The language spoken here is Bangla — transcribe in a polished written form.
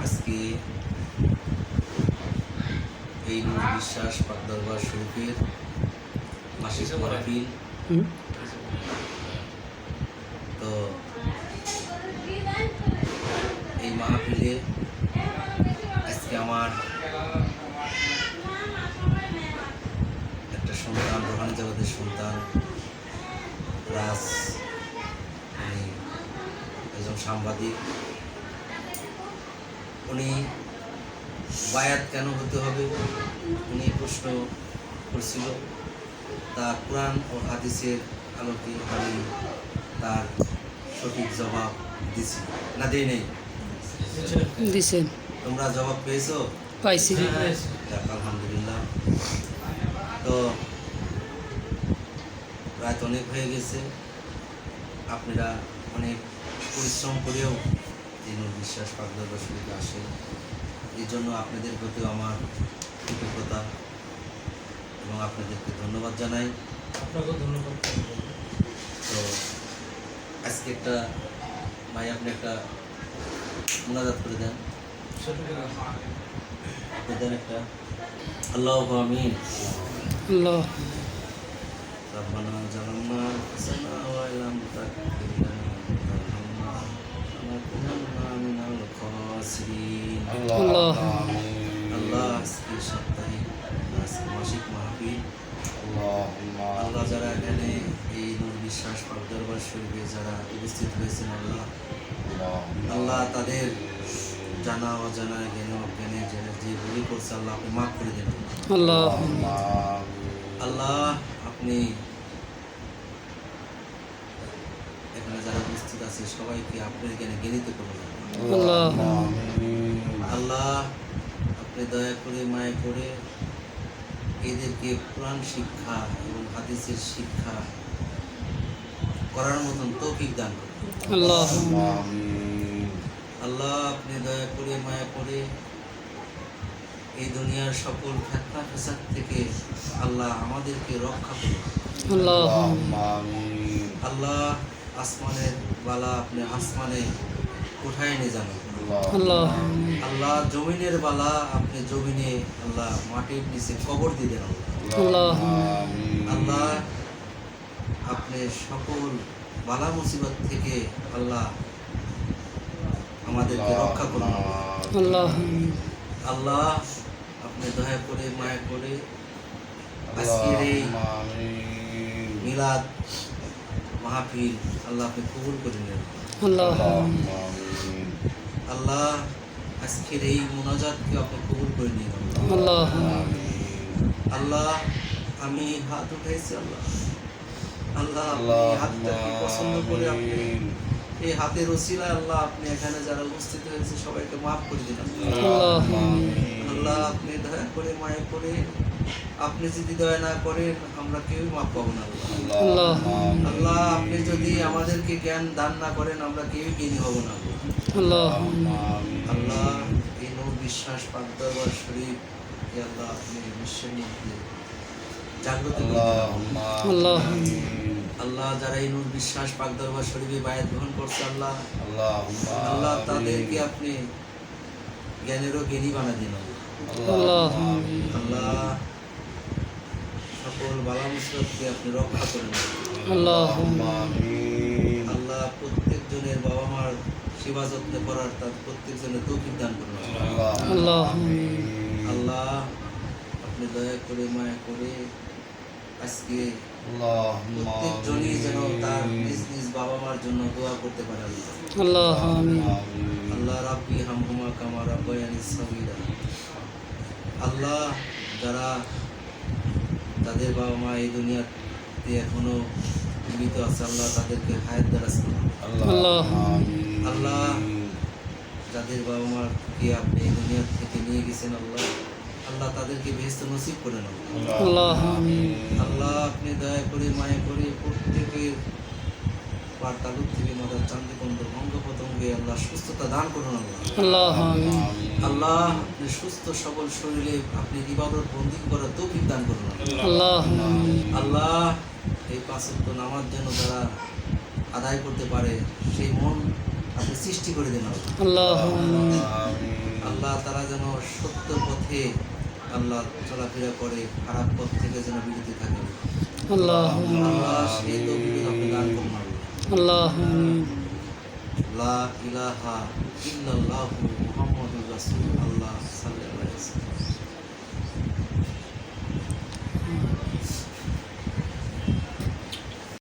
আজকে এই নূর বিশ্বাস পাক দরবার শরীফের মাসিক মাহফিল। তো এই মাহফিলে আজকে আমার একটা সন্তান, রোহানি জগতের সন্তান রাজ, উনি একজন সাংবাদিক। উনি বায়াত কেন হতে হবে উনি প্রশ্ন করছিল। তা কোরআন ও হাদিসের আলোকে আমি তার সঠিক জবাব দিছি না দেই নেই? দিছেন। তোমরা জবাব পেয়েছো? পাইছি। যাক, আলহামদুলিল্লাহ। তো রাত অনেক হয়ে গেছে, আপনারা অনেক পরিশ্রম করেও এই নূর বিশ্বাস পাক দরবার শরীফে আসেন। এই জন্য আপনাদের প্রতিও আমার কৃতজ্ঞতা এবং আপনাদেরকে ধন্যবাদ জানাই। আপনাকেও ধন্যবাদ। তো আজকে একটা ভাই আপনি একটা মুনাজাত করে দেন, আপনি দেন একটা। আল্লাহু আমিন। আল্লাহ রব্বানা জালামনা আনফুসানা ওয়া ইলাম তাগফির লানা ওয়া তারহামনা লানাকুনান্না মিনাল খাসিরিন। আল্লাহ আল্লাহ আজকে সাপ্তাহিক, আজকে মাসিক মাহফিল, আল্লাহ যারা এখানে এই নূর বিশ্বাস পাক দরবার শরীফে যারা উপস্থিত হয়েছেন, আল্লাহ আল্লাহ তাদের জানা অজানা জ্ঞানে অজ্ঞানে যে ভুল করছে আল্লাহ আপনি মাফ করে দেন। আল্লাহ আল্লাহ আপনি এখানে যারা উপস্থিত আছে সবাইকে আপনার জ্ঞানে জ্ঞানিত করুন। আল্লাহ আল্লাহ আপনি দয়া করে মায়া করে এদেরকে কোরআন শিক্ষা এবং হাদিসের শিক্ষা করার মতন তৌফিক দান করুন। আল্লাহ আল্লাহ আপনি দয়া করে মায়া করে এই দুনিয়ার সকল ফিতনা ফাসাদ থেকে আল্লাহ আমাদেরকে রক্ষা করুন। আল্লাহ আল্লাহ আসমানের বালা আপনি আসমানে উঠায় নিয়ে যান। আল্লাহ আল্লাহ জমিনের বালা আপনি জমিনে, আল্লাহ মাটির নিচে কবর দিয়ে দেন। আল্লাহ আল্লাহ আপনি সকল বালা মুসিবত থেকে আল্লাহ আমাদেরকে রক্ষা করুন। আল্লাহ আল্লাহ আপনি দয়া করে মায়া করে আজকের এই মিলাদ মাহফিল আল্লাহ আপনি কবুল করে নেন। আল্লাহ আল্লাহ আজকের এই মুনাজাতকে আপনি কবুল করে নিন। আল্লাহ আল্লাহ আমি হাত উঠাইছি, আল্লাহ আল্লাহ আপনি এই হাতটাকে পছন্দ করে আপনি এই হাতের ওসিলায় আল্লাহ আপনি এখানে যারা উপস্থিত হয়েছে সবাইকে মাফ করে দিন। আল্লাহ আল্লাহ আপনি দয়া করে মায়া করে আপনি যদি দয়া না করেন আমরা কেউই মাফ পাবো না। আল্লাহ আল্লাহ আপনি যদি আমাদেরকে জ্ঞান দান না করেন আমরা কেউই জ্ঞানী হব না। আল্লাহ আল্লাহ এই নূর বিশ্বাস পাক দরবার শরীফ আল্লাহ আপনি বিশ্বের মধ্যে জাগ্রত করুন। আল্লাহ আল্লাহ যারা এই নূর বিশ্বাস পাক দরবার শরীফে বায়াত গ্রহণ করছে আল্লাহ আল্লাহ তাদেরকে আপনি জ্ঞানেরও জ্ঞানী বানিয়ে দিন। আল্লাহ আল্লাহ সকল বালা মুসিবতকে আপনি রক্ষা করেন। আল্লাহ আল্লাহ প্রত্যেকজনের বাবা মার সেবা যত্ন করার তার প্রত্যেকজনের তৌফিক দান করুন। আল্লাহ আল্লাহ আপনি দয়া করে মায়া করে আজকে প্রত্যেকজনই যেন তার নিজ নিজ বাবা মার জন্য দোয়া করতে পারে। আল্লাহ আল্লাহ রাব্বি হামহুমা কামা রাব্বায়ানি সগীরা। আল্লাহ যারা তাদের বাবা মা এই দুনিয়াতে এখনো জীবিত আছে আল্লাহ তাদেরকে হায়াত দারাজ করুন। আল্লাহ আল্লাহ যাদের বাবা মাকে আপনি এই দুনিয়া থেকে নিয়ে গেছেন আল্লাহ আল্লাহ তাদেরকে বেহেশত নসিব করে নেন। আল্লাহ আল্লাহ আপনি দয়া করে মায়া করে প্রত্যেকের পার তালুক থেকে মাদার চান্দি বন্ধ ভঙ্গ পতঙ্গে আল্লাহ সুস্থতা দান করুন। আল্লাহ আল্লাহ আপনি সুস্থ সবল শরীরে আপনি ইবাদত বন্দী করার তৌফিক দান করুন। আল্লাহ আল্লাহ এই পাঁচ ওয়াক্ত নামাজ যেন তারা আদায় করতে পারে সেই মন আপনি সৃষ্টি করে দেন। আল্লাহ সত্য পথে আল্লাহ চলাফেরা করে, খারাপ পথ থেকে যেন বিরতি থাকে। আল্লাহ আল্লাহ সেই তৌফিক আপনি দান করুন আল্লাহ। আল্লাহ আমিন। লা ইলাহা ইল্লাল্লাহু মুহাম্মাদুর রাসূলুল্লাহ সাল্লাল্লাহু আলাইহি ওয়াসাল্লাম।